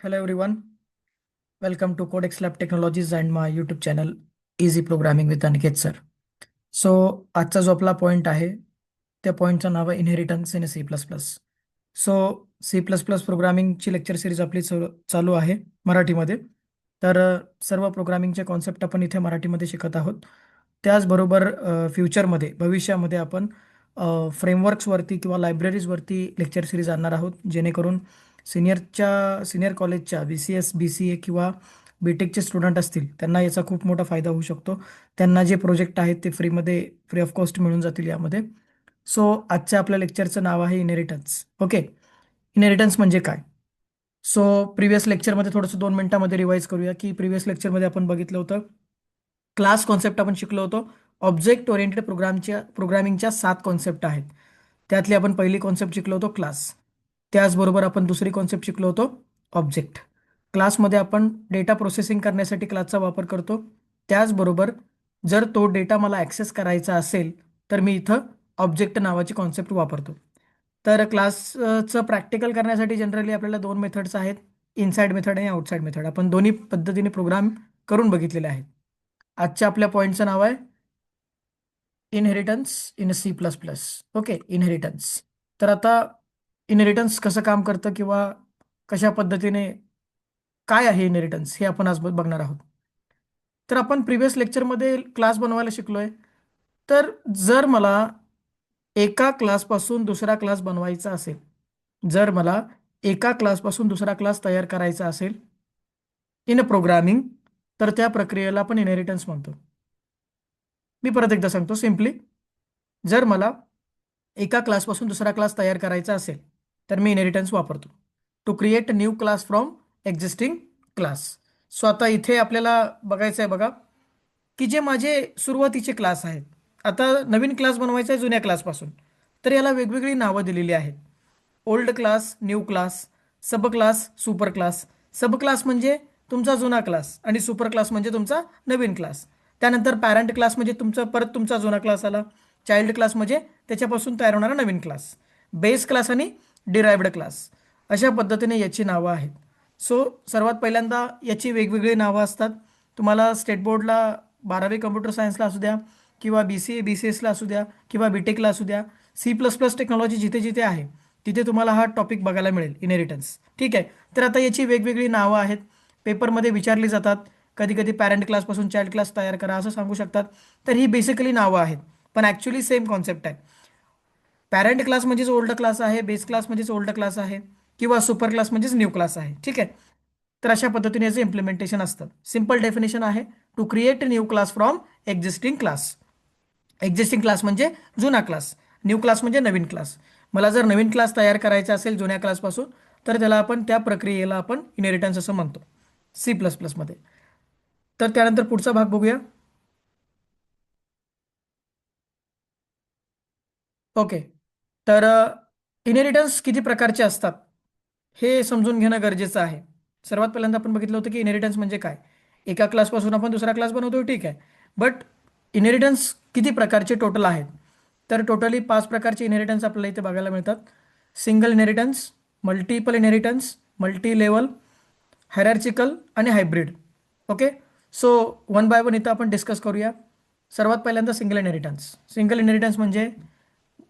Hello everyone, welcome to Codex Lab Technologies and my YouTube channel Easy Programming with Aniket sir. So आजचा जो आपला point आहे त्या पॉईंटचं नाव आहे inheritance in C plus plus. So C plus plus प्रोग्रामिंगची लेक्चर सिरीज आपली चालू आहे मराठीमध्ये. तर सर्व प्रोग्रामिंगचे कॉन्सेप्ट आपण इथे मराठीमध्ये शिकत आहोत. त्याचबरोबर फ्युचरमध्ये भविष्यामध्ये आपण फ्रेमवर्क्सवरती किंवा लायब्ररीजवरती लेक्चर सिरीज आणणार आहोत, जेणेकरून सिनियर कॉलेजच्या BCS BCA किंवा BTechचे स्टुडंट असतील त्यांना याचा खूप मोठा फायदा होऊ शकतो. त्यांना जे प्रोजेक्ट आहेत ते फ्री ऑफ कॉस्ट मिळून जातील यामध्ये. सो आजच्या आपल्या लेक्चरचं नाव आहे इनहेरिटन्स. ओके, इनहेरिटन्स म्हणजे काय? सो प्रिव्हियस लेक्चरमध्ये थोडंसं 2 मिनिटामध्ये रिवाईज करूया की प्रिव्हियस लेक्चरमध्ये आपण बघितलं होतं क्लास कॉन्सेप्ट आपण शिकलो होतो. ऑब्जेक्ट ओरिएंटेड प्रोग्रामिंगच्या 7 कॉन्सेप्ट आहेत. त्यातली आपण पहिली कॉन्सेप्ट शिकलो होतो क्लास. त्याचबरोबर आपण दुसरी कॉन्सेप्ट शिकलो होतो ऑब्जेक्ट. क्लासमध्ये आपण डेटा प्रोसेसिंग करण्यासाठी क्लासचा वापर करतो. त्याचबरोबर जर तो डेटा मला ॲक्सेस करायचा असेल तर मी इथं ऑब्जेक्ट नावाची कॉन्सेप्ट वापरतो. तर क्लासचं प्रॅक्टिकल करण्यासाठी जनरली आपल्याला 2 मेथड्स आहेत, इनसाइड मेथड आणि आउटसाइड मेथड. आपण दोन्ही पद्धतीने प्रोग्राम करून बघितलेले आहेत. आजच्या आपल्या पॉईंटचं नाव आहे inheritance in C plus plus. Okay, inheritance. तर आता इनहेरिटन्स कसं काम करतं किंवा कशा पद्धतीने काय आहे इनहेरिटन्स हे आपण आज बघणार आहोत. तर आपण प्रिव्हियस लेक्चरमध्ये क्लास बनवायला शिकलोय. तर जर मला एका क्लासपासून दुसरा क्लास बनवायचा असेल, जर मला एका क्लासपासून दुसरा क्लास तयार करायचा असेल इन प्रोग्रामिंग, तर त्या प्रक्रियेला आपण इनहेरिटन्स म्हणतो. मी परत एकदा सांगतो सिम्पली, जर मला एका क्लासपासून दुसरा क्लास तयार करायचा असेल तर मी इनहेरिटन्स वापरतो to create new class from existing class. So आता इथे आपल्याला बघायचं आहे बघा की जे माझे सुरुवातीचे क्लास आहेत, आता नवीन क्लास बनवायचा आहे जुन्या क्लासपासून, तर याला वेगवेगळी नावं दिलेली आहेत. ओल्ड क्लास, न्यू क्लास, सब क्लास, सुपर क्लास. सब क्लास म्हणजे तुमचा जुना क्लास आणि सुपर क्लास म्हणजे तुमचा नवीन क्लास. त्यानंतर पॅरेंट क्लास म्हणजे परत तुमचा जुना क्लास आला. चाइल्ड क्लास म्हणजे त्याच्यापासून तयार होणारा नवीन क्लास. बेस क्लास आणि डिराइव्ड क्लास, अशा पद्धतीने याची नावं आहेत. सो सर्वात पहिल्यांदा याची वेगवेगळी नावं असतात. तुम्हाला स्टेट बोर्डला 12वी कम्प्युटर सायन्सला असू द्या किंवा BCA BCSला असू द्या किंवा BTechला असू द्या, सी प्लस प्लस टेक्नॉलॉजी जिथे जिथे आहे तिथे तुम्हाला हा टॉपिक बघायला मिळेल, इनहेरिटन्स. ठीक आहे. तर आता याची वेगवेगळी नावं आहेत, पेपरमध्ये विचारली जातात. कधी कधी पॅरेंट क्लासपासून चाइल्ड क्लास तयार करा असं सांगू शकतात. तर ही बेसिकली नावं आहेत, पण ॲक्च्युली सेम कॉन्सेप्ट आहे. पॅरेंट क्लास म्हणजेच ओल्ड क्लास आहे, बेस क्लास म्हणजेच ओल्ड क्लास आहे किंवा सुपर क्लास म्हणजेच न्यू क्लास आहे. ठीक आहे. तर अशा पद्धतीने याचं इम्प्लिमेंटेशन असतं. सिम्पल डेफिनेशन आहे to create new class from existing class. Existing class म्हणजे जुना क्लास, न्यू क्लास म्हणजे नवीन क्लास. मला जर नवीन क्लास तयार करायचा असेल जुन्या क्लासपासून, तर त्याला आपण त्या प्रक्रियेला आपण इनहेरिटन्स असं म्हणतो सी प्लस प्लसमध्ये. तर त्यानंतर पुढचा भाग बघूया. ओके, तर इनहेरिटन्स किती प्रकारचे असतात हे समजून घेणं गरजेचं आहे. सर्वात पहिल्यांदा आपण बघितलं होतं की इनहेरिटन्स म्हणजे काय. एका क्लासपासून आपण दुसरा क्लास बनवतो, ठीक आहे. बट इनहेरिटन्स किती प्रकारचे टोटल आहेत? तर टोटली 5 प्रकारचे इनहेरिटन्स आपल्याला इथे बघायला मिळतात. Single inheritance, multiple inheritance, multi level, hierarchical आणि hybrid. Okay, so one by one इथं आपण डिस्कस करूया. सर्वात पहिल्यांदा सिंगल इनहेरिटन्स. सिंगल इनहेरिटन्स म्हणजे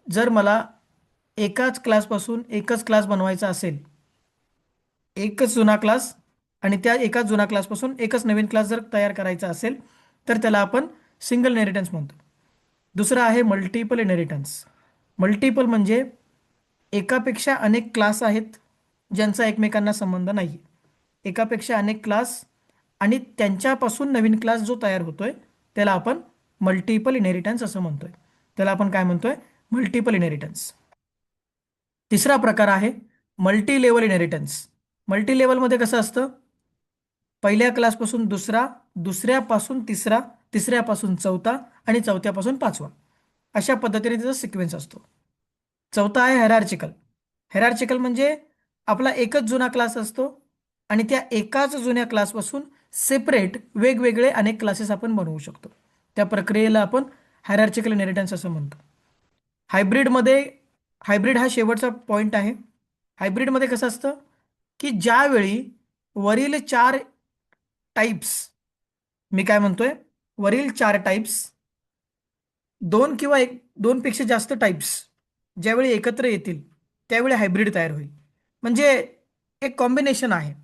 जर मला एकाच क्लासपासून एकच क्लास बनवायचा असेल, एकच जुना क्लास आणि त्या एकाच जुना क्लासपासून एकच नवीन क्लास जर तयार करायचा असेल तर त्याला आपण सिंगल इनहेरिटन्स म्हणतो. दुसरं आहे मल्टिपल इनहेरिटन्स. मल्टिपल म्हणजे एकापेक्षा अनेक क्लास आहेत ज्यांचा एकमेकांना संबंध नाही. एकापेक्षा अनेक क्लास आणि त्यांच्यापासून नवीन क्लास जो तयार होतोय त्याला आपण मल्टिपल इनहेरिटन्स असं म्हणतोय. त्याला आपण काय म्हणतोय? Multiple inheritance. तिसरा प्रकार आहे मल्टी लेवल इनहेरिटन्स. मल्टी लेवलमध्ये कसं असतं? पहिल्या क्लासपासून दुसरा, दुसऱ्यापासून तिसरा, तिसऱ्यापासून चौथा आणि चौथ्यापासून पाचवा, अशा पद्धतीने त्याचा सिक्वेन्स असतो. चौथा आहे हेरार्चिकल. हेरार्चिकल म्हणजे आपला एकच जुना क्लास असतो आणि त्या एकाच जुन्या क्लासपासून सेपरेट वेगवेगळे अनेक क्लासेस आपण बनवू शकतो. त्या प्रक्रियेला आपण हायरार्चिकल इनहेरिटन्स असं म्हणतो. हायब्रिडमध्ये, हायब्रिड हा शेवटचा पॉईंट आहे. हायब्रिडमध्ये कसं असतं की ज्यावेळी वरील चार टाइप्स, मी काय म्हणतोय, वरील चार टाइप्स, दोन किंवा एक दोनपेक्षा जास्त टाइप्स ज्यावेळी एकत्र येतील त्यावेळी हायब्रिड तयार होईल. म्हणजे एक कॉम्बिनेशन आहे.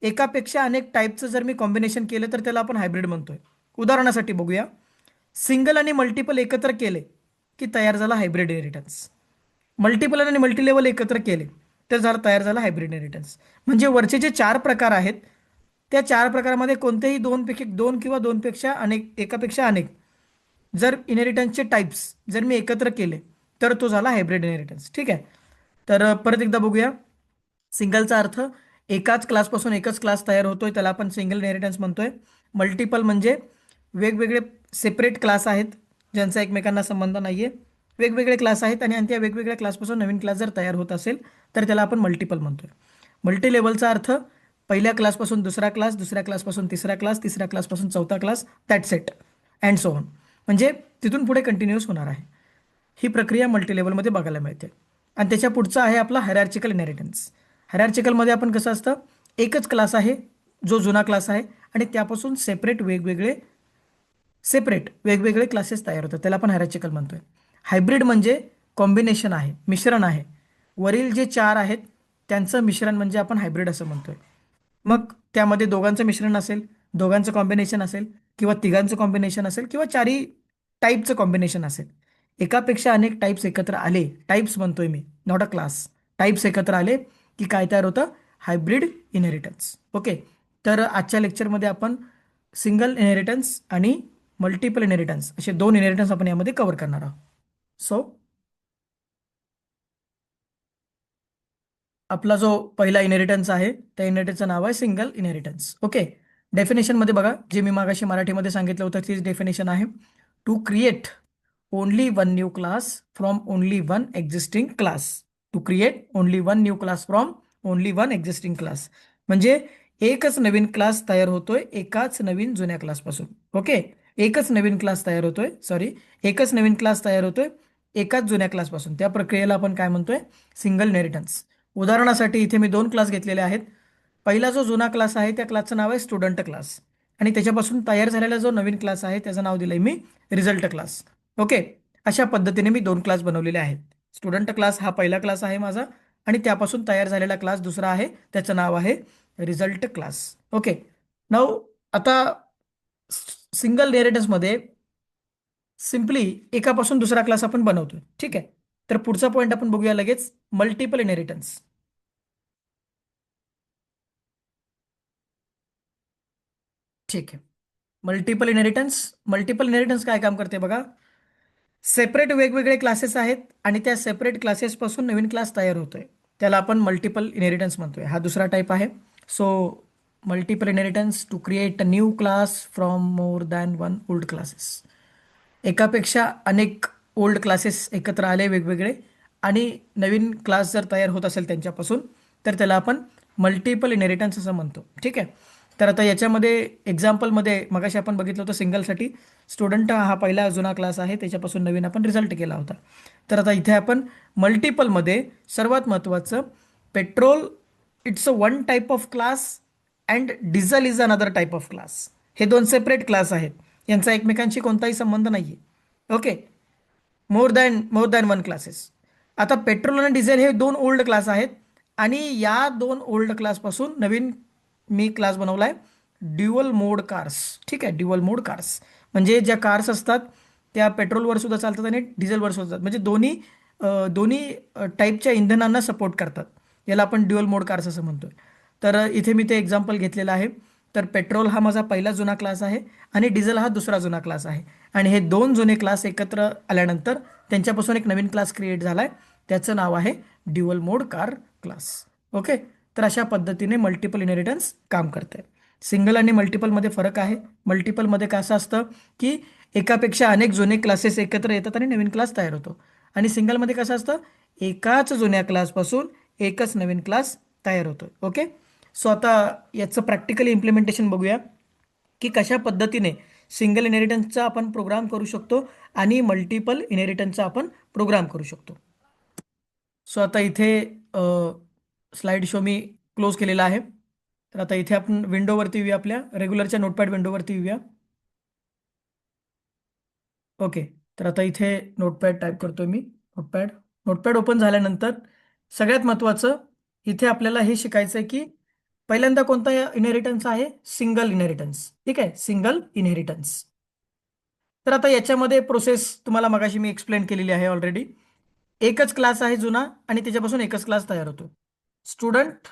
एकापेक्षा अनेक टाईपचं जर मी कॉम्बिनेशन केलं तर त्याला आपण हायब्रिड म्हणतोय. उदाहरणासाठी बघूया, सिंगल आणि मल्टिपल एकत्र केले की तयार झाला हायब्रिड इनहेरिटन्स. मल्टिपल आणि मल्टीलेवल एकत्र केले तर तयार झाला हायब्रिड इनहेरिटन्स. म्हणजे वरचे जे चार प्रकार आहेत त्या चार प्रकारामध्ये कोणतेही दोनपैकी दोन किंवा दोनपेक्षा अनेक एकापेक्षा अनेक जर इनहेरिटन्सचे टाइप्स जर मी एकत्र केले तर तो झाला हायब्रिड इनहेरिटन्स. ठीक आहे. तर परत एकदा बघूया. सिंगलचा अर्थ एकाच क्लासपासून एकच क्लास तयार होतोय त्याला आपण सिंगल इनहेरिटन्स म्हणतोय. मल्टिपल म्हणजे वेगवेगळे सेपरेट क्लास आहेत ज्यांचा एकमेकांना संबंध नाहीये, वेगवेगळे क्लास आहेत आणि त्या वेगवेगळ्या क्लासपासून नवीन क्लास जर तयार होत असेल तर त्याला आपण मल्टिपल म्हणतोय. मल्टी लेवलचा अर्थ पहिल्या क्लासपासून दुसरा क्लास, दुसऱ्या क्लासपासून तिसरा क्लास, तिसऱ्या क्लासपासून चौथा class, that set and so on. म्हणजे तिथून पुढे कंटिन्युअस होणार आहे. ही प्रक्रिया मल्टीलेवलमध्ये बघायला मिळते. आणि त्याच्या पुढचं आहे आपला हायरार्चिकल इनहेरिटन्स. हायरार्चिकलमध्ये आपण कसं असतं, एकच क्लास आहे जो जुना क्लास आहे आणि त्यापासून सेपरेट वेगवेगळे क्लासेस तयार होतात त्याला आपण हायरार्चिकल म्हणतोय. हायब्रिड म्हणजे कॉम्बिनेशन आहे, मिश्रण आहे. वरील जे चार आहेत त्यांचं मिश्रण म्हणजे आपण हायब्रिड असं म्हणतोय. मग त्यामध्ये दोघांचं मिश्रण असेल, दोघांचं कॉम्बिनेशन असेल किंवा तिघांचं कॉम्बिनेशन असेल किंवा चारही टाईपचं कॉम्बिनेशन असेल. एकापेक्षा अनेक टाईप्स एकत्र आले, टाईप्स म्हणतोय मी, नॉट अ क्लास. टाईप्स एकत्र आले की काय तयार होतं, हायब्रिड इनहेरिटन्स. ओके. तर आजच्या लेक्चरमध्ये आपण सिंगल इनहेरिटन्स आणि मल्टिपल इनहेरिटन्स असे दोन इनहेरिटन्स आपण यामध्ये कव्हर करणार आहोत. सो आपला जो पहिला इनहेरिटन्स आहे त्या इनहेरिटन्सचं नाव आहे सिंगल इनहेरिटन्स. ओके. डेफिनेशनमध्ये बघा, जे मी मागाशी मराठीमध्ये सांगितलं होतं तीच डेफिनेशन आहे. To create only one new class from only one existing class. To create only one new class from only one existing class. म्हणजे एकच नवीन क्लास तयार होतोय एकाच नवीन जुन्या क्लासपासून. ओके. एकच नवीन क्लास तयार होतोय एकाच जुन्या क्लासपासून. त्या प्रक्रियेला आपण काय म्हणतोय, सिंगल इनहेरिटन्स. उदाहरणासाठी इथे मी दोन क्लास घेतलेले आहेत. पहिला जो जुना क्लास आहे त्या क्लासचं नाव आहे स्टुडंट क्लास आणि त्याच्यापासून तयार झालेला जो नवीन क्लास आहे त्याचं नाव दिलंय मी रिझल्ट क्लास. ओके. अशा पद्धतीने मी दोन क्लास बनवलेले आहेत. स्टुडंट क्लास हा पहिला क्लास आहे माझा आणि त्यापासून तयार झालेला क्लास दुसरा आहे, त्याचं नाव आहे रिझल्ट क्लास. ओके. नाऊ आता सिंगल इनहेरिटन्समध्ये सिम्पली एकापासून दुसरा क्लास आपण बनवतो. ठीक आहे. तर पुढचा पॉईंट आपण बघूया लगेच, मल्टिपल इनहेरिटन्स. ठीक आहे. मल्टिपल इनहेरिटन्स काय काम करते बघा. सेपरेट वेगवेगळे क्लासेस आहेत आणि त्या सेपरेट क्लासेसपासून नवीन क्लास तयार होतोय त्याला आपण मल्टिपल इनहेरिटन्स म्हणतोय. हा दुसरा टाईप आहे. So multiple inheritance to create a new class from more than one old classes. एकापेक्षा अनेक ओल्ड क्लासेस एकत्र आले वेगवेगळे आणि नवीन क्लास जर तयार होत असेल त्यांच्यापासून तर त्याला आपण मल्टिपल इनहेरिटन्स असं म्हणतो. ठीक आहे. तर आता याच्यामध्ये एक्झाम्पलमध्ये मगाशी आपण बघितलं होतं सिंगलसाठी स्टुडंट हा पहिला जुना क्लास आहे त्याच्यापासून नवीन आपण रिझल्ट केला होता. तर आता इथे आपण मल्टिपलमध्ये सर्वात महत्त्वाचं, petrol it's a one type of class and diesel is another type of class. हे दोन सेपरेट क्लास आहेत, यांचा एकमेकांशी कोणताही संबंध नाही आहे. ओके. मोर दॅन वन क्लासेस. आता पेट्रोल आणि डिझेल हे दोन ओल्ड क्लास आहेत आणि या दोन ओल्ड क्लासपासून नवीन मी क्लास बनवला आहे ड्युअल मोड कार्स. ठीक आहे. ड्युअल मोड कार्स म्हणजे ज्या कार्स असतात त्या पेट्रोलवर सुद्धा चालतात आणि डिझेलवर सुद्धा चालतात. म्हणजे दोन्ही टाईपच्या इंधनांना सपोर्ट करतात. याला आपण ड्युअल मोड कार्स असं म्हणतोय. तर इथे मी ते एक्झाम्पल घेतलेलं आहे. तर पेट्रोल हा माझा पहिला जुना क्लास आहे आणि डिझेल हा दुसरा जुना क्लास आहे आणि हे दोन जुने क्लास एकत्र आल्यानंतर त्यांच्यापासून एक नवीन क्लास क्रिएट झाला आहे, त्याचं नाव आहे ड्युअल मोड कार क्लास. ओके. तर अशा पद्धतीने मल्टिपल इनहेरिटन्स काम करते. सिंगल आणि मल्टिपलमध्ये फरक आहे. मल्टिपलमध्ये कसं असतं की एकापेक्षा अनेक जुने क्लासेस एकत्र येतात आणि नवीन क्लास तयार होतो आणि सिंगलमध्ये कसं असतं, एकाच जुन्या क्लासपासून एकच नवीन क्लास तयार होतो. ओके. सो आता याचं प्रॅक्टिकली इम्प्लिमेंटेशन बघूया की कशा पद्धतीने सिंगल इनहेरिटन्सचा आपण प्रोग्राम करू शकतो आणि मल्टिपल इनहेरिटन्सचा आपण प्रोग्राम करू शकतो. सो आता इथे स्लाइड शो मी क्लोज केलेला आहे. तर आता इथे आपण विंडोवरती येऊया, आपल्या रेग्युलरच्या नोटपॅड विंडोवरती येऊया. ओके. तर आता इथे नोटपॅड टाईप करतोय मी. नोटपॅड नोटपॅड ओपन झाल्यानंतर सगळ्यात महत्त्वाचं इथे आपल्याला हे शिकायचं आहे की पहिल्यांदा कोणता इनहेरिटन्स आहे? Single inheritance. ठीक आहे, सिंगल इनहेरिटन्स. तर आता याच्यामध्ये प्रोसेस तुम्हाला मगाशी मी एक्सप्लेन केलेली आहे ऑलरेडी. एकच क्लास आहे जुना आणि त्याच्यापासून एकच क्लास तयार होतो. स्टुडंट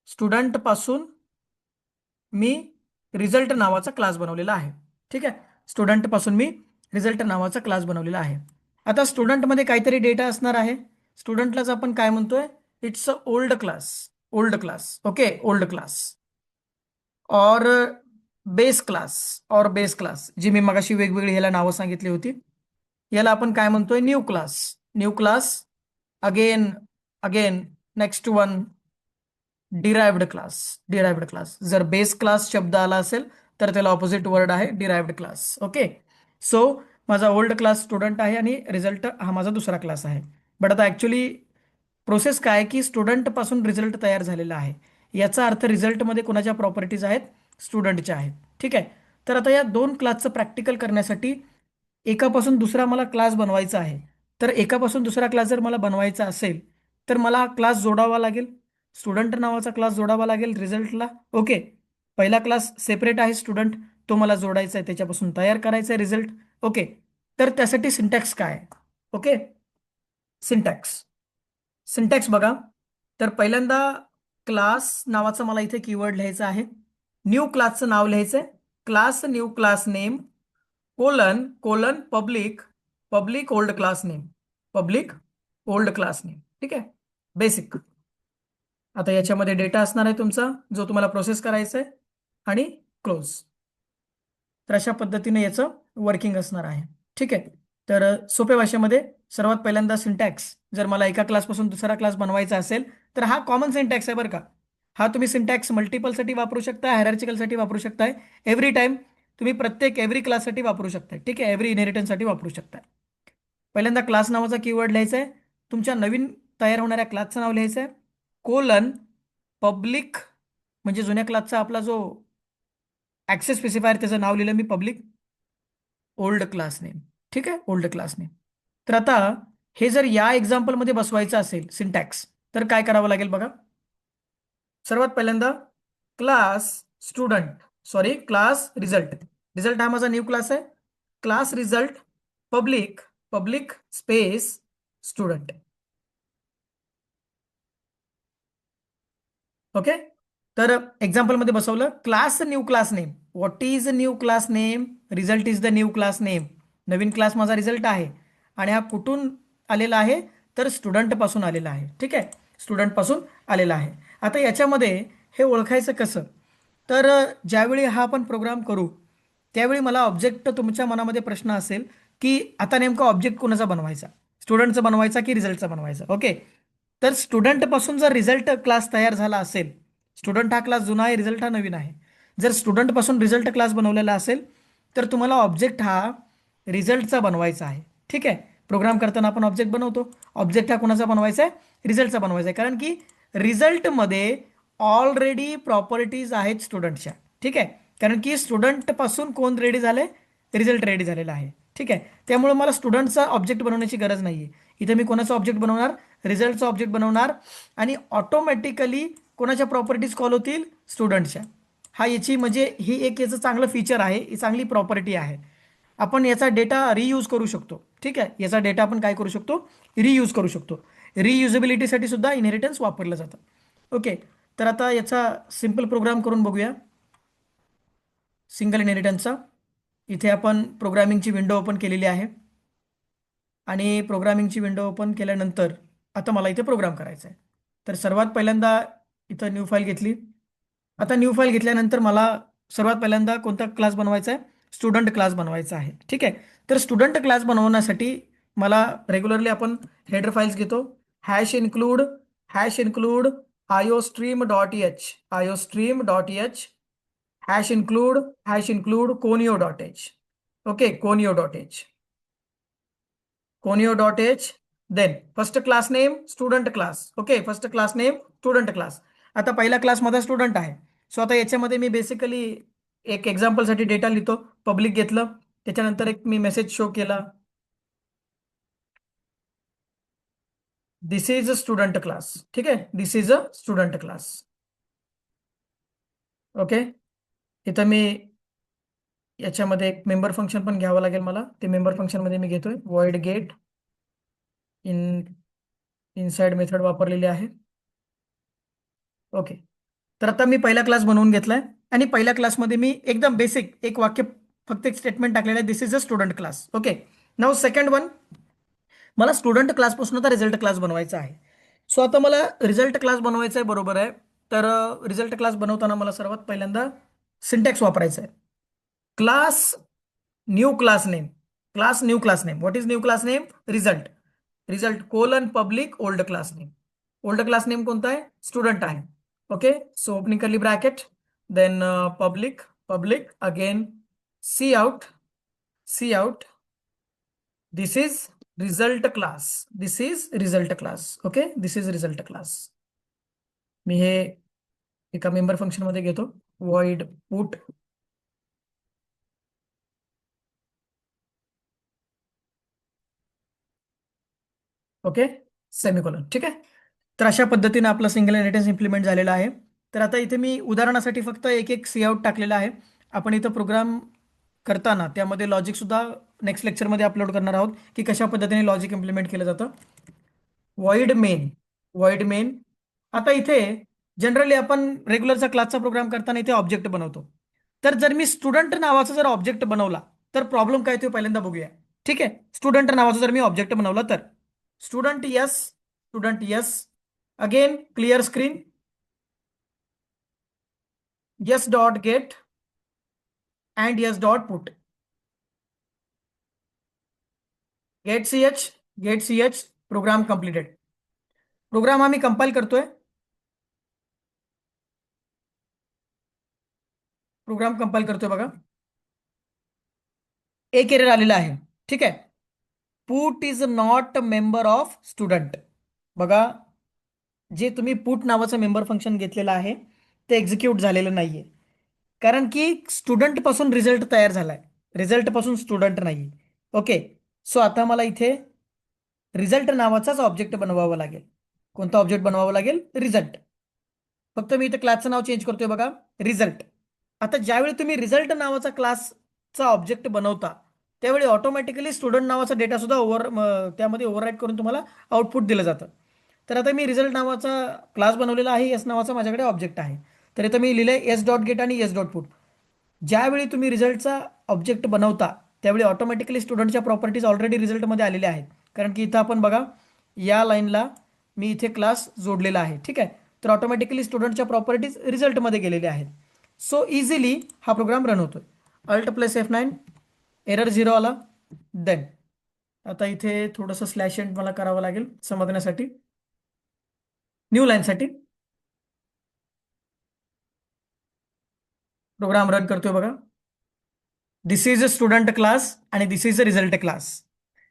स्टुडंट पासून मी रिझल्ट नावाचा क्लास बनवलेला आहे. ठीक आहे, स्टुडंट पासून मी रिझल्ट नावाचा क्लास बनवलेला आहे. आता स्टुडंटमध्ये काहीतरी डेटा असणार आहे. स्टुडंटलाच आपण काय म्हणतोय? It's a old class. Old class. Okay, old class. और बेस क्लास जी मी मगाशी वेगवेगळी ह्याला नावं सांगितली होती, याला आपण काय म्हणतोय? New class. New class. Again again next one derived class. Derived class. जर बेस क्लास शब्द आला असेल तर त्याला ऑपोजिट वर्ड आहे डिराइव्ड क्लास. ओके. सो माझा ओल्ड क्लास स्टुडंट आहे आणि रिझल्ट हा माझा दुसरा क्लास आहे. बट आता ऍक्च्युली प्रोसेस काय की स्टुडंट पासून रिझल्ट तयार झालेला आहे. याचा अर्थ रिझल्टमध्ये कोणाच्या प्रॉपर्टीज आहेत? स्टुडंटच्या आहेत. ठीक आहे. तर आता या दोन क्लासचं प्रॅक्टिकल करण्यासाठी एकापासून दुसरा मला क्लास बनवायचा आहे. तर एकापासून दुसरा क्लास जर मला बनवायचा असेल तर मला क्लास जोडावा लागेल. स्टुडंट नावाचा क्लास जोडावा लागेल रिझल्टला. ओके. पहिला क्लास सेपरेट आहे स्टुडंट, तो मला जोडायचा आहे, त्याच्यापासून तयार करायचा आहे रिझल्ट. ओके. तर त्यासाठी सिंटॅक्स काय? Okay, syntax. सिंटॅक्स बघा. तर पहिल्यांदा क्लास नावाचा मला इथे कीवर्ड लिहायचा आहे. न्यू क्लासचं नाव लिहायचंय. Class new class name colon colon public public old class name. Public old class name. ठीक आहे, बेसिक. आता याच्यामध्ये डेटा असणार आहे तुमचा जो तुम्हाला प्रोसेस करायचा आहे आणि क्लोज. तर अशा पद्धतीने याचं वर्किंग असणार आहे. ठीक आहे. तर सोप्या भाषेमध्ये सर्वात पहिल्यांदा सिंटॅक्स. जर मला एका क्लासपासून दुसरा क्लास बनवायचा असेल तर हा कॉमन सिंटॅक्स आहे बरं का. हा तुम्ही सिंटॅक्स मल्टिपलसाठी वापरू शकता, हायरार्चिकलसाठी वापरू शकताय, एव्हरी टाइम तुम्ही प्रत्येक एव्हरी क्लाससाठी वापरू शकताय. ठीक आहे, एव्हरी इनहेरिटन्ससाठी वापरू शकताय. पहिल्यांदा क्लास नावाचा कीवर्ड लिहायचा आहे. तुमच्या नवीन तयार होणाऱ्या क्लासचं नाव लिहायचं आहे. कोलन पब्लिक म्हणजे जुन्या क्लासचा आपला जो ऍक्सेस स्पेसिफायर त्याचं नाव लिहिलं मी पब्लिक ओल्ड क्लास नेम. ठीक आहे, ओल्ड क्लास नेम. तर आता हे जर या एक्झाम्पलमध्ये बसवायचं असेल सिंटॅक्स तर काय करावं लागेल बघा. सर्वात पहिल्यांदा class student sorry class result. Result हा माझा न्यू क्लास आहे. Class result public public space student. Okay. तर एक्झाम्पलमध्ये बसवलं class new class name. What is new class name? Result is the new class name. Naveen class माझा result आहे आणि हा कुठून आलेला आहे? तर स्टुडंट पासून आलेला आहे. ठीक आहे, स्टुडंट पासून आलेला आहे. आता याच्यामध्ये हे ओळखायचं कसं? तर ज्यावेळी हा आपण प्रोग्राम करू त्यावेळी मला ऑब्जेक्ट, तुमच्या मनामध्ये प्रश्न असेल की आता नेमका ऑब्जेक्ट कोणाचा बनवायचा? स्टुडंटचा बनवायचा की रिझल्टचा बनवायचा? ओके. तर स्टुडंट पासून जर रिझल्ट क्लास तयार झाला असेल, स्टुडंट हा क्लास जुना आहे, रिझल्ट हा नवीन आहे. जर स्टुडंट पासून रिझल्ट क्लास बनवलेला असेल तर तुम्हाला ऑब्जेक्ट हा रिझल्टचा बनवायचा आहे. ठीक आहे, प्रोग्राम करताना आपण ऑब्जेक्ट बनवतो. ऑब्जेक्ट हा कोणाचा बनवायचा आहे? रिझल्टचा बनवायचा आहे. कारण की रिझल्टमध्ये ऑलरेडी प्रॉपर्टीज आहेत स्टुडंटच्या. ठीक आहे, कारण की स्टुडंट पासून कोण रेडी झाले? रिझल्ट रेडी झालेला आहे. ठीक आहे, त्यामुळे मला स्टुडंटचा ऑब्जेक्ट बनवण्याची गरज नाहीये. इथे मी कोणाचा ऑब्जेक्ट बनवणार? रिझल्टचा ऑब्जेक्ट बनवणार आणि ऑटोमॅटिकली कोणाच्या प्रॉपर्टीज कॉल होतील? स्टुडंटच्या. हा याची म्हणजे ही एक याचं चांगलं फीचर आहे, ही चांगली प्रॉपर्टी आहे. आपण याचा डेटा रियूज करू शकतो. ठीक आहे, याचा डेटा आपण काय करू शकतो? रियूज करू शकतो. रियुजेबिलिटीसाठी सुद्धा इनहेरिटन्स वापरलं जातं. ओके. तर आता याचा सिंपल प्रोग्राम करून बघूया सिंगल इनहेरिटन्सचा. इथे आपण प्रोग्रामिंगची विंडो ओपन केलेली आहे आणि प्रोग्रामिंगची विंडो ओपन केल्यानंतर आता मला इथे प्रोग्राम करायचा आहे. तर सर्वात पहिल्यांदा इथं न्यू फाईल घेतली. आता न्यू फाईल घेतल्यानंतर मला सर्वात पहिल्यांदा कोणता क्लास बनवायचा आहे? स्टुडंट क्लास बनवायचा आहे. ठीक आहे, तर स्टुडंट क्लास बनवण्यासाठी मला रेग्युलरली आपण हेडर फाईल्स घेतो. Hash include iostream dot H iostream dot H hash include conio dot H. Okay, conio dot H conio dot h. Then first class name student class. Okay, first class name student class. आता पहिल्या class माझा student आहे. So आता याच्यामध्ये मी basically एक एक्झाम्पलसाठी data लिहितो. Public घेतलं, त्याच्यानंतर एक मी मेसेज शो केला, this is a student class. ठीक आहे, this is a student class. Okay. इथं मी याच्यामध्ये एक मेंबर फंक्शन पण घ्यावं लागेल मला. ते मेंबर फंक्शन मध्ये मी घेतोय void get in inside method वापरलेली आहे. ओके. तर आता मी पहिला क्लास बनवून घेतलाय आणि पहिल्या क्लासमध्ये मी एकदम बेसिक एक वाक्य, फक्त एक स्टेटमेंट टाकलेलं आहे, this is a student class. Okay. नाव सेकंड वन, मला स्टुडंट क्लासपासून आता रिझल्ट क्लास बनवायचा आहे. सो आता मला रिझल्ट क्लास बनवायचा आहे, बरोबर आहे. तर रिझल्ट क्लास बनवताना मला सर्वात पहिल्यांदा सिंटॅक्स वापरायचा आहे. Class new class name. Class new class name. What is new class name? Result. Result colon public old class name. Old class name कोणता आहे? स्टुडंट आहे. Okay. So opening curly bracket, then public, public again, C out, C out, this is result class. This is result class. Okay, this is result class. मी हे एका member function मध्ये घेतो, void put, okay, semicolon. ठीक आहे. तर अशा पद्धतीने आपला सिंगल इनहेरिटन्स इम्प्लिमेंट झालेला आहे. तर आता इथे मी उदाहरणासाठी फक्त एक एक सी आउट टाकलेला आहे. आपण इथं प्रोग्राम करताना त्यामध्ये लॉजिक सुद्धा नेक्स्ट लेक्चरमध्ये अपलोड करणार आहोत की कशा पद्धतीने लॉजिक इम्प्लिमेंट केलं जातं. Void main, void main. आता इथे जनरली आपण रेग्युलरचा क्लासचा प्रोग्राम करताना इथे ऑब्जेक्ट बनवतो. तर जर मी स्टुडंट नावाचा जर ऑब्जेक्ट बनवला तर प्रॉब्लेम काय ते पहिल्यांदा बघूया. ठीक आहे. स्टुडंट नावाचा जर मी ऑब्जेक्ट बनवला तर student s, student s, again clear screen, s dot get and s dot put, get c h, get c h, program completed. Program आम्ही कंपाईल करतोय. प्रोग्राम कंपाईल करतोय बघा. एक एरर आलेला आहे. ठीक आहे. Put is not member of student. बघा, जे तुम्ही पुट नावाचं मेंबर फंक्शन घेतलेलं आहे ते एक्झिक्यूट झालेलं नाहीये, कारण की स्टुडंट पासून रिझल्ट तयार झालाय, रिझल्ट पासून स्टुडंट नाही. ओके. सो आता मला इथे रिझल्ट नावाचाच ऑब्जेक्ट बनवावा लागेल. कोणता ऑब्जेक्ट बनवावा लागेल? रिझल्ट. फक्त मी इथे क्लासचं नाव चेंज करतोय बघा, रिझल्ट. आता ज्यावेळी तुम्ही रिझल्ट नावाचा क्लासचा ऑब्जेक्ट बनवता त्यावेळी ऑटोमॅटिकली स्टुडंट नावाचा डेटा सुद्धा त्यामध्ये ओव्हरराईट करून तुम्हाला आउटपुट दिलं जातं. तर आता मी रिझल्ट नावाचा क्लास बनवलेला आहे, एस नावाचा माझ्याकडे ऑब्जेक्ट आहे. तर इथं मी लिहिलंय एस डॉट गेट आणि एस डॉट पुट. ज्यावेळी तुम्ही रिझल्टचा ऑब्जेक्ट बनवता त्यावेळी ऑटोमॅटिकली स्टुडंटच्या प्रॉपर्टीज ऑलरेडी रिझल्टमध्ये आलेल्या आहेत. कारण की इथं आपण बघा, या लाईनला मी इथे क्लास जोडलेला आहे. ठीक आहे. तर ऑटोमॅटिकली स्टुडंटच्या प्रॉपर्टीज रिझल्टमध्ये गेलेल्या आहेत. सो इझिली हा प्रोग्राम रन होतोय. अल्ट प्लस F9, एरर 0 आला. देन आता इथे थोडंसं स्लॅश एंड मला करावं लागेल समजण्यासाठी. न्यू लाईनसाठी प्रोग्राम रन करतोय बघा. This is a student class आणि this is a result class.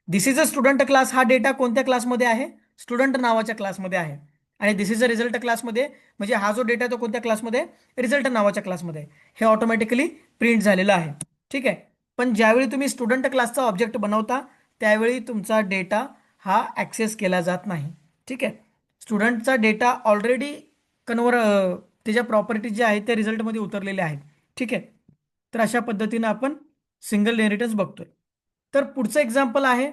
This is a student class हा डेटा कोणत्या क्लासमध्ये आहे? स्टुडंट नावाच्या क्लासमध्ये आहे. आणि दिस इज अ रिझल्ट क्लासमध्ये म्हणजे हा जो डेटा तो कोणत्या क्लासमध्ये? रिझल्ट नावाच्या क्लासमध्ये. हे ऑटोमॅटिकली प्रिंट झालेलं आहे. ठीक आहे. पण ज्यावेळी तुम्ही स्टुडंट क्लासचा ऑब्जेक्ट बनवता त्यावेळी तुमचा डेटा हा ऍक्सेस केला जात नाही. ठीक आहे. स्टुडंटचा डेटा ऑलरेडी त्याच्या प्रॉपर्टीज ज्या आहेत त्या रिझल्टमध्ये उतरलेल्या आहेत. ठीक आहे. तर अशा पद्धतीने आपण सिंगल इनहेरिटन्स बघतोय. तर पुढचं एक्झाम्पल आहे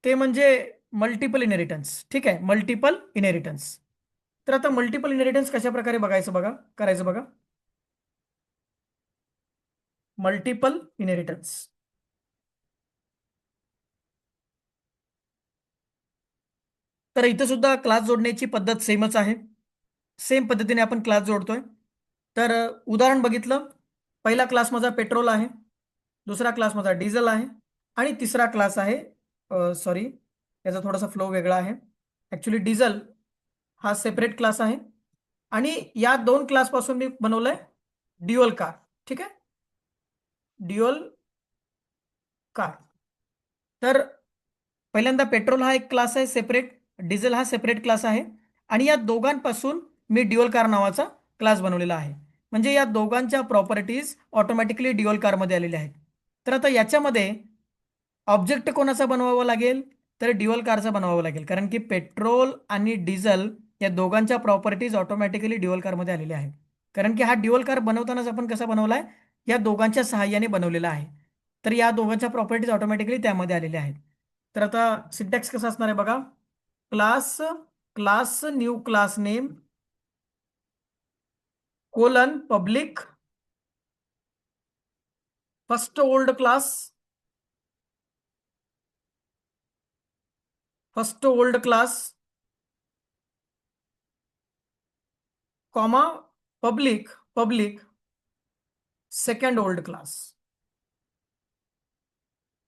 ते म्हणजे मल्टिपल इनहेरिटन्स. ठीक आहे. Multiple inheritance. तर आता मल्टिपल इनहेरिटन्स कशा प्रकारे बघायचं बघा, करायचं बघा. Multiple inheritance. तर इथं सुद्धा क्लास जोडण्याची पद्धत सेमच आहे. सेम पद्धतीने आपण क्लास जोडतोय. तर उदाहरण बघितलं, पहिला क्लास माझा पेट्रोल आहे, दुसरा क्लास माझा डिझेल आहे आणि तिसरा क्लास आहे, सॉरी, याचा थोडासा फ्लो वेगळा आहे. ॲक्च्युली डिझेल हा सेपरेट क्लास आहे आणि या दोन क्लासपासून मी बनवलंय ड्युअल कार. ठीक आहे. Dual car. तर पहिल्यांदा पेट्रोल हा एक क्लास आहे सेपरेट, डिझेल हा सेपरेट क्लास आहे आणि या दोघांपासून मी ड्युअल कार नावाचा क्लास बनवलेला आहे. म्हणजे या दोघांच्या प्रॉपर्टीज ऑटोमॅटिकली ड्युअल कारमध्ये आलेल्या आहेत. तर आता याच्यामध्ये ऑब्जेक्ट कोणाचा बनवावा लागेल, तर ड्युअल कारचा बनवावा लागेल, कारण की पेट्रोल आणि डिझेल या दोघांच्या प्रॉपर्टीज ऑटोमॅटिकली ड्युअल कारमध्ये आलेल्या आहेत. कारण की हा ड्युअल कार बनवतानाच आपण कसा बनवलाय, या दोघांच्या सहाय्याने बनवलेला आहे. तर या दोघांच्या प्रॉपर्टीज ऑटोमॅटिकली त्यामध्ये आलेल्या आहेत. तर आता सिंटॅक्स कसा असणार आहे बघा. Class class new class name colon public first old class first old class comma public second old class.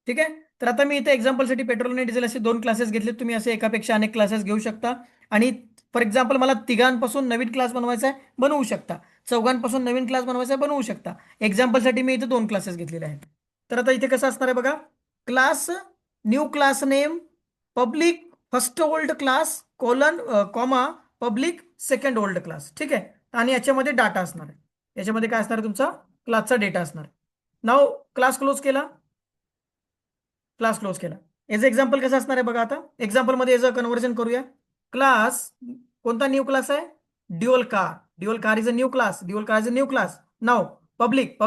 ठीक आहे. तर आता मी इथे एक्झाम्पलसाठी पेट्रोल आणि डिझेल असे दोन क्लासेस घेतले. तुम्ही असे एकापेक्षा अनेक क्लासेस घेऊ शकता. आणि फॉर एक्झाम्पल मला तिघांपासून नवीन क्लास बनवायचा आहे, बनवू शकता. चौघांपासून नवीन क्लास बनवायचा आहे, बनवू शकता. एक्झाम्पलसाठी मी इथे दोन क्लासेस घेतलेले आहेत. तर आता इथे कसं असणार आहे बघा. Class new class name public first old class colon comma public second old class. ठीक आहे. आणि याच्यामध्ये डाटा असणार आहे. याच्यामध्ये काय असणार आहे, तुमचा क्लासचा डेटा असणार आहे. नाव क्लास क्लोज केला, क्लास क्लोज केला. याचं एक्झाम्पल कसं असणार आहे बघा. आता एक्झाम्पलमध्ये याचं कन्व्हर्जन करूया. क्लास कोणता न्यू क्लास आहे, dual car. Dual car is a new class. Dual car is a new class. नाव public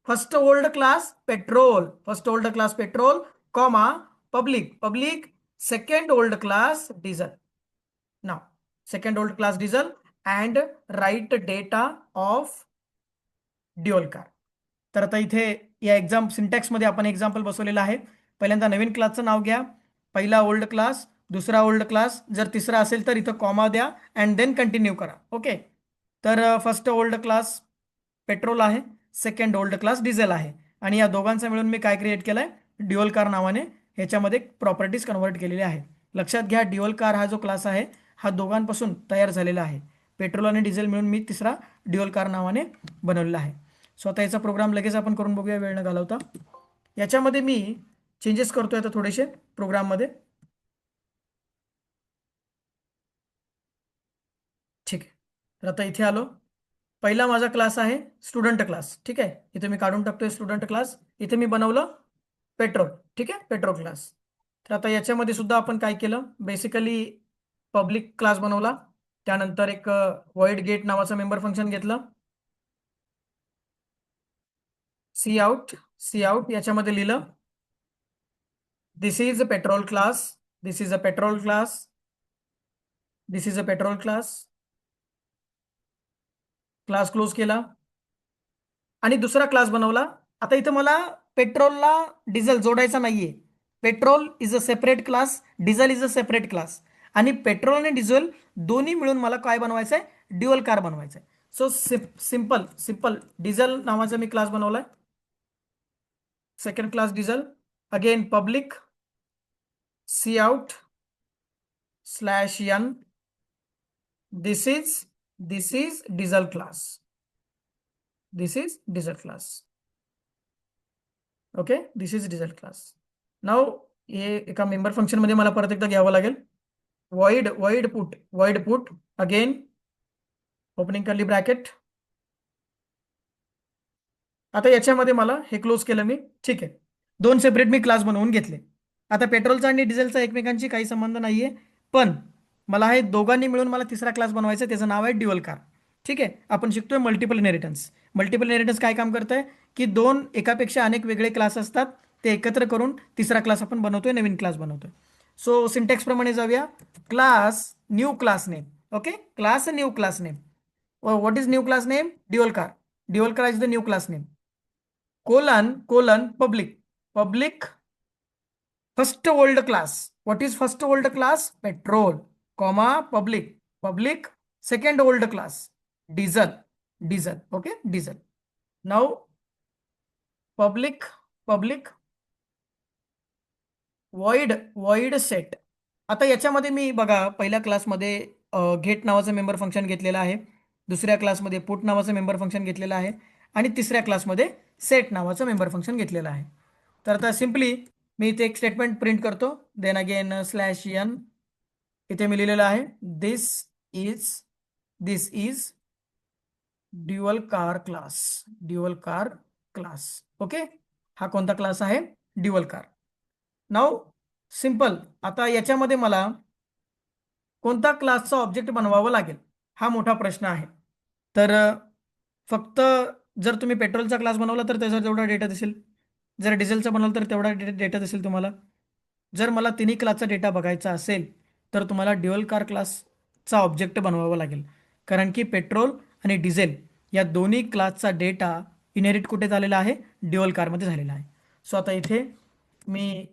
first old class petrol. First old class petrol comma public second old class diesel. नाव second old class diesel and write data of dual car. तर आता इथे या exam सिंटॅक्समध्ये आपण example बसवलेलं आहे. पहिल्यांदा नवीन क्लासचं नाव घ्या. पहिला ओल्ड क्लास, दुसरा ओल्ड क्लास, जर तिसरा असेल तर इथं कॉमा द्या अँड देन कंटिन्यू करा. ओके. तर फर्स्ट ओल्ड क्लास पेट्रोल आहे, सेकंड ओल्ड क्लास डिझेल आहे. आणि या दोघांचा मिळून मी काय क्रिएट केलंय, ड्युअल कार नावाने ह्याच्यामध्ये प्रॉपर्टीज कन्वर्ट केलेली आहे. लक्षात घ्या, ड्युअल कार हा जो क्लास आहे हा दोघांपासून तयार झालेला आहे. पेट्रोल आणि डिझेल मिळून मी तिसरा ड्युअल कार नावाने बनवलेला आहे. सो आता याचा प्रोग्राम लगेच आपण करून बघूया वेळ न घालवता. याच्यामध्ये मी चेंजेस करतोय आता थोडेसे प्रोग्राममध्ये. ठीक आहे. तर आता इथे आलो. पहिला माझा क्लास आहे स्टुडंट क्लास. ठीक आहे. इथे मी काढून टाकतोय स्टुडंट क्लास. इथे मी बनवलं पेट्रोल. ठीक आहे, पेट्रोल क्लास. तर आता याच्यामध्ये सुद्धा आपण काय केलं, बेसिकली पब्लिक क्लास बनवला. त्यानंतर एक वॉइड गेट नावाचं मेंबर फंक्शन घेतलं. सी आउट याच्यामध्ये लिहिलं this is a petrol class. This is a petrol class. This is a petrol class. Class close केला आणि दुसरा क्लास बनवला. आता इथं मला पेट्रोलला डिझेल जोडायचा नाहीये. Petrol is a separate class, diesel is a separate class. आणि पेट्रोल आणि डिझेल दोन्ही मिळून मला काय बनवायचं आहे, ड्युअल कार बनवायचं आहे. सो सिंपल डिझेल नावाचा मी क्लास बनवलाय. Second class diesel. Again public cout slash n. This is this is diesel class. This is diesel class. Okay, this is diesel class. नाव हे एका मेंबर फंक्शन मध्ये मला परत एकदा घ्यावं लागेल. Void put again opening curly bracket. आता याच्यामध्ये मला हे क्लोज केलं मी. ठीक आहे. दोन सेपरेट मी क्लास बनवून घेतले. आता पेट्रोलचा आणि डिझेलचा एकमेकांशी काही संबंध नाहीये, पण मला हे दोघांनी मिळून मला तिसरा क्लास बनवायचा आहे. त्याचं नाव आहे ड्युअल कार. ठीक आहे. आपण शिकतोय मल्टिपल इनहेरिटन्स. मल्टिपल इनहेरिटन्स काय काम करतंय, की दोन एकापेक्षा अनेक वेगळे क्लास असतात, ते एकत्र करून तिसरा क्लास आपण बनवतोय, नवीन क्लास बनवतोय. सो सिंटॅक्स प्रमाणे जाऊया. Class new class name. Okay, class new class name. What is new class name, dual car. Dual car is the new class name. Colon public first old class. What is first old class, petrol comma public second old class diesel. Okay, diesel. Now public void set. आता याच्यामध्ये मी बघा, पहिल्या क्लासमध्ये gate नावाचं member function घेतलेलं आहे. दुसऱ्या क्लासमध्ये पुट नावाचं मेंबर फंक्शन घेतलेलं आहे. आणि तिसऱ्या क्लासमध्ये सेट नावाचं मेंबर फंक्शन घेतलेलं आहे. तर आता सिम्पली मी इथे एक स्टेटमेंट प्रिंट करतो. Then again slash n. इथे मी लिहिलेलं आहे this is this is dual car class. Dual car class. Okay, हा कोणता क्लास आहे? Dual car. नाव सिंपल. आता याच्यामध्ये मला कोणता क्लासचा ऑब्जेक्ट बनवावा लागेल हा मोठा प्रश्न आहे. तर फक्त जर तुम्ही पेट्रोलचा क्लास बनवला तर त्याचा तेवढा डेटा दिसेल, जर डिझेलचा बनवला तर तेवढा डेटा दिसेल तुम्हाला. जर मला तिन्ही क्लासचा डेटा बघायचा असेल तर तुम्हाला ड्युअल कार क्लासचा ऑब्जेक्ट बनवावा लागेल, कारण की पेट्रोल आणि डिझेल या दोन्ही क्लासचा डेटा इनहेरिट कुठे झालेला आहे? ड्युअल कारमध्ये झालेला आहे. सो आता इथे मी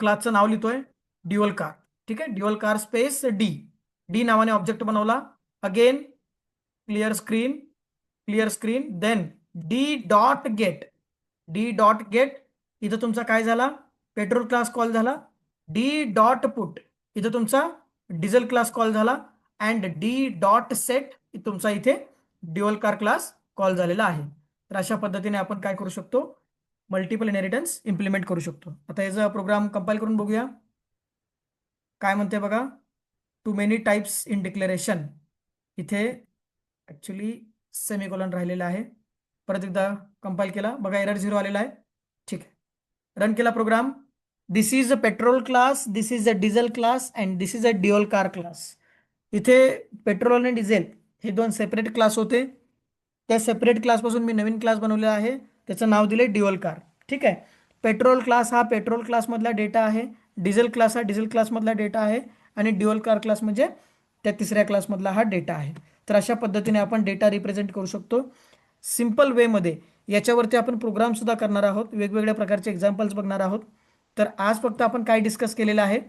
क्लासचं नाव लिहितोय ड्युअल कार. ठीक आहे, dual car space d. D नावाने ऑब्जेक्ट बनवला. Again clear screen, clear screen. Then d dot get. D dot get इथं तुमचा काय झाला? पेट्रोल क्लास कॉल झाला. डी डॉट पुट इथं तुमचा डिझेल क्लास कॉल झाला. अँड डी डॉट सेट तुमचा इथे ड्युअल कार क्लास कॉल झालेला आहे. तर अशा पद्धतीने आपण काय करू शकतो? मल्टिपल इनहेरिटन्स इम्प्लिमेंट करू शकतो. आता याचा प्रोग्राम कंपाईल करून बघूया काय म्हणते बघा. Too many types in declaration. इथे ऍक्च्युली सेमिकोलॉन राहिलेला आहे. परत एकदा कंपाईल केला बघा, एरर 0 आलेला आहे. ठीक आहे, रन केला program. This is a petrol class, this is a diesel class and this is a dual car class. इथे पेट्रोल आणि डिझेल हे दोन सेपरेट क्लास होते. त्या सेपरेट क्लासपासून मी नवीन क्लास बनवलेला आहे, त्याचं नाव दिले ड्युअल कार. ठीक आहे, पेट्रोल क्लास हा पेट्रोल क्लासमधला डेटा आहे, डिझेल क्लास हा डिझेल क्लासमधला डेटा आहे आणि ड्युअल कार क्लास म्हणजे त्या तिसऱ्या क्लासमधला हा डेटा आहे. तर अशा पद्धतीने आपण डेटा रिप्रेझेंट करू शकतो सिंपल वेमध्ये. याच्यावरती आपण प्रोग्राम सुद्धा करणार आहोत, वेगवेगळ्या प्रकारचे एक्झाम्पल्स बघणार आहोत. तर आज फक्त आपण काय डिस्कस केलेलं आहे?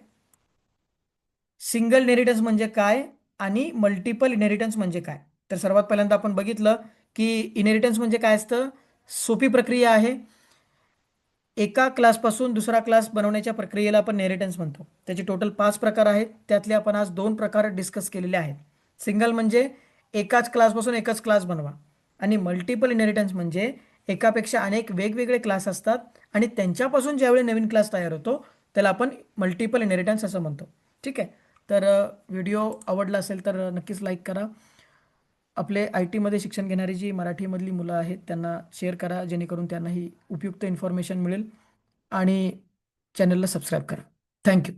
सिंगल इनहेरिटन्स म्हणजे काय आणि मल्टिपल इनहेरिटन्स म्हणजे काय. तर सर्वात पहिल्यांदा आपण बघितलं की इनहेरिटन्स म्हणजे काय असतं. सोपी प्रक्रिया आहे. एका क्लासपासून दुसरा क्लास बनवण्याच्या प्रक्रियेला आपण इनहेरिटन्स म्हणतो. त्याचे टोटल 5 प्रकार आहेत, त्यातले आपण आज 2 प्रकार डिस्कस केलेले आहेत. सिंगल म्हणजे एकाच क्लासपासून एकच क्लास बनवा, आणि मल्टिपल इनहेरिटन्स म्हणजे एकापेक्षा अनेक वेगवेगळे क्लास असतात आणि त्यांच्यापासून ज्यावेळी नवीन क्लास तयार होतो त्याला आपण मल्टिपल इनहेरिटन्स असं म्हणतो. ठीक आहे, तर व्हिडिओ आवडला असेल तर नक्कीच लाईक करा. आपले आय टीमध्ये शिक्षण घेणारी जी मराठीमधली मुलं आहेत त्यांना शेअर करा, जेणेकरून त्यांनाही उपयुक्त इन्फॉर्मेशन मिळेल. आणि चॅनलला सबस्क्राईब करा. थँक्यू.